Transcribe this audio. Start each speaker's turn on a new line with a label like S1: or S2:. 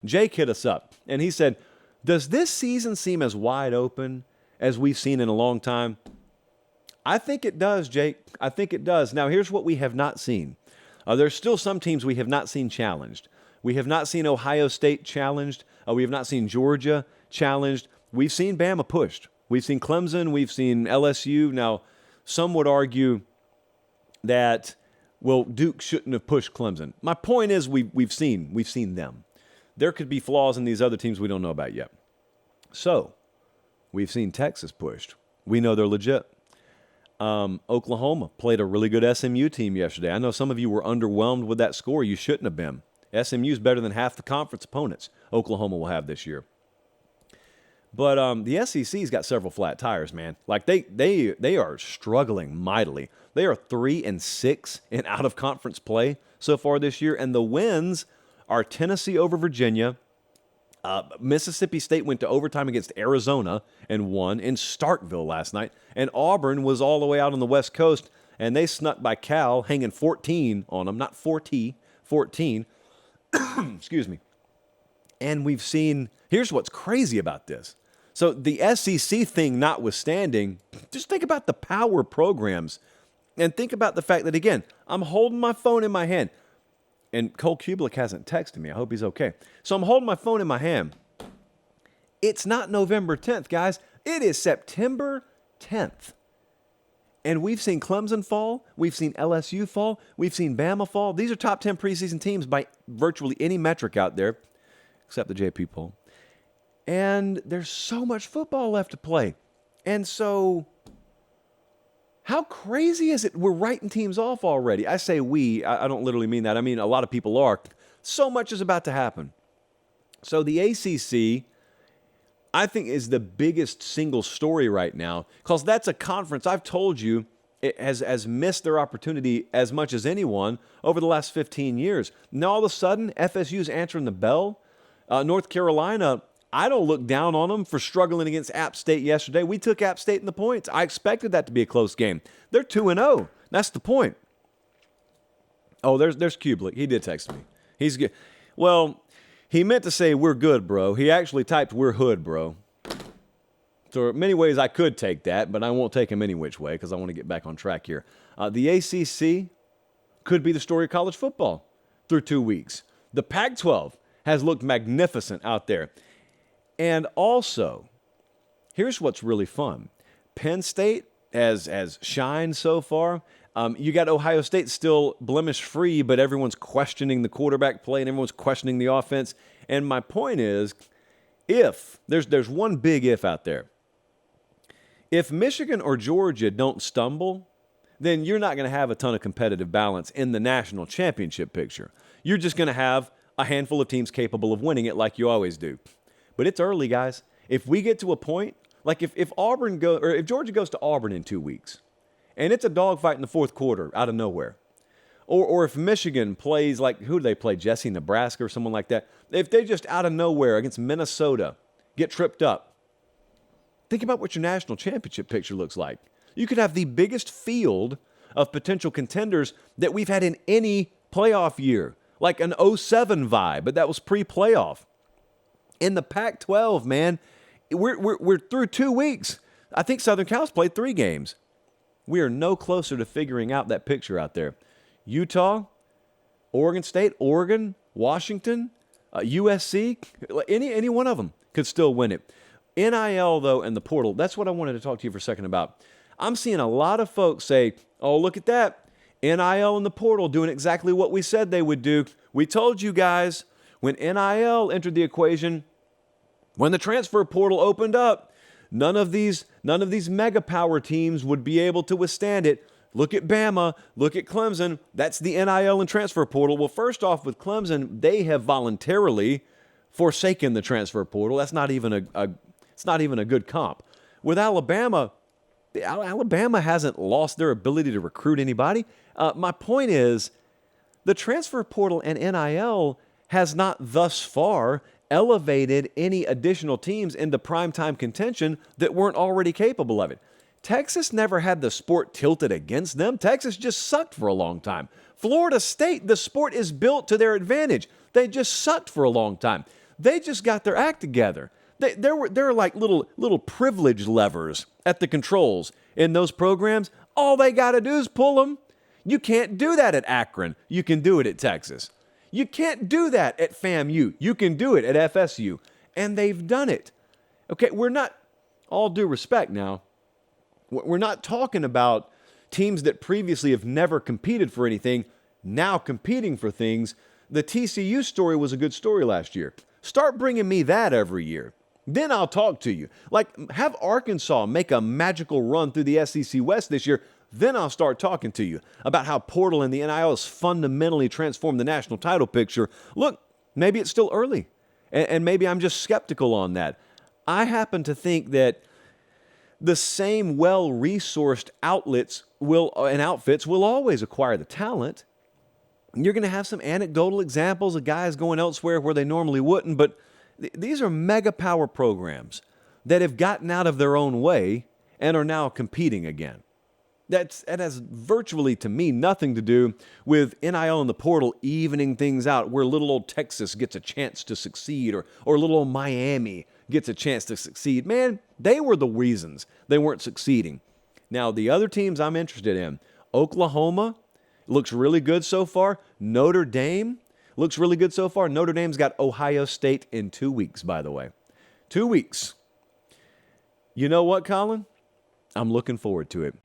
S1: Jake hit us up, and he said, does this season seem as wide open as we've seen in a long time? I think it does, Jake. I think it does. Now, here's what we have not seen. There's still some teams we have not seen challenged. We have not seen Ohio State challenged. We have not seen Georgia challenged. We've seen Bama pushed. We've seen Clemson. We've seen LSU. Now, some would argue that, well, Duke shouldn't have pushed Clemson. My point is we've seen them. There could be flaws in these other teams we don't know about yet. So, we've seen Texas pushed. We know they're legit. Oklahoma played a really good SMU team yesterday. I know some of you were underwhelmed with that score. You shouldn't have been. SMU's better than half the conference opponents Oklahoma will have this year. But the SEC's got several flat tires, man. Like they are struggling mightily. They are 3-6 in out-of-conference play so far this year, and the wins are Tennessee over Virginia. Mississippi State went to overtime against Arizona and won in Starkville last night. And Auburn was all the way out on the West Coast, and they snuck by Cal, hanging 14 on them, not 14. Excuse me. And we've seen, here's what's crazy about this. So the SEC thing notwithstanding, just think about the power programs and think about the fact that, again, I'm holding my phone in my hand. And Cole Kubelik hasn't texted me. I hope he's okay. So I'm holding my phone in my hand. It's not November 10th, guys. It is September 10th. And we've seen Clemson fall. We've seen LSU fall. We've seen Bama fall. These are top 10 preseason teams by virtually any metric out there, except the JP poll. And there's so much football left to play. And so how crazy is it we're writing teams off already? I say we. I don't literally mean that. I mean a lot of people are. So much is about to happen. So the ACC, I think, is the biggest single story right now because that's a conference, I've told you, it has missed their opportunity as much as anyone over the last 15 years. Now, all of a sudden, FSU's answering the bell. North Carolina, I don't look down on them for struggling against App State yesterday. We took App State in the points. I expected that to be a close game. They're 2-0. That's the point. Oh, there's Kubelik. He did text me. He's good. Well, he meant to say we're good, bro. He actually typed we're hood, bro. So in many ways I could take that, but I won't take him any which way because I want to get back on track here. The ACC could be the story of college football through 2 weeks. The Pac-12 has looked magnificent out there. And also, here's what's really fun. Penn State has shined so far. You got Ohio State still blemish-free, but everyone's questioning the quarterback play and everyone's questioning the offense. And my point is, if there's one big if out there. If Michigan or Georgia don't stumble, then you're not going to have a ton of competitive balance in the national championship picture. You're just going to have a handful of teams capable of winning it like you always do. But it's early, guys. If we get to a point, like if Georgia goes to Auburn in 2 weeks, and it's a dogfight in the fourth quarter out of nowhere, or if Michigan plays like, who do they play, Jesse, Nebraska or someone like that, if they just out of nowhere against Minnesota get tripped up, think about what your national championship picture looks like. You could have the biggest field of potential contenders that we've had in any playoff year, like an 07 vibe, but that was pre-playoff. In the Pac-12, man, we're through 2 weeks. I think Southern Cal's played 3 games. We are no closer to figuring out that picture out there. Utah, Oregon State, Oregon, Washington, USC, any one of them could still win it. NIL, though, and the portal, that's what I wanted to talk to you for a second about. I'm seeing a lot of folks say, oh, look at that. NIL and the portal doing exactly what we said they would do. We told you guys when NIL entered the equation, when the transfer portal opened up, none of these mega power teams would be able to withstand it. Look at Bama, look at Clemson. That's the NIL and transfer portal. Well, first off, with Clemson, they have voluntarily forsaken the transfer portal. That's not even it's not even a good comp. With Alabama hasn't lost their ability to recruit anybody. My point is, the transfer portal and NIL has not thus far elevated any additional teams into primetime contention that weren't already capable of it. Texas never had the sport tilted against them. Texas just sucked for a long time. Florida State, the sport is built to their advantage. They just sucked for a long time. They just got their act together. There are like little privilege levers at the controls in those programs. All they got to do is pull them. You can't do that at Akron. You can do it at Texas. You can't do that at FAMU. You can do it at FSU. And they've done it. Okay, we're not, all due respect now, we're not talking about teams that previously have never competed for anything, now competing for things. The TCU story was a good story last year. Start bringing me that every year. Then I'll talk to you. Like, have Arkansas make a magical run through the SEC West this year. Then I'll start talking to you about how portal and the NIL has fundamentally transformed the national title picture. Look, maybe it's still early, and maybe I'm just skeptical on that. I happen to think that the same well-resourced outlets and outfits will always acquire the talent. You're going to have some anecdotal examples of guys going elsewhere where they normally wouldn't, but these are mega power programs that have gotten out of their own way and are now competing again. That has virtually, to me, nothing to do with NIL and the portal evening things out where little old Texas gets a chance to succeed or little old Miami gets a chance to succeed. Man, they were the reasons they weren't succeeding. Now, the other teams I'm interested in, Oklahoma looks really good so far. Notre Dame looks really good so far. Notre Dame's got Ohio State in 2 weeks, by the way. 2 weeks. You know what, Colin? I'm looking forward to it.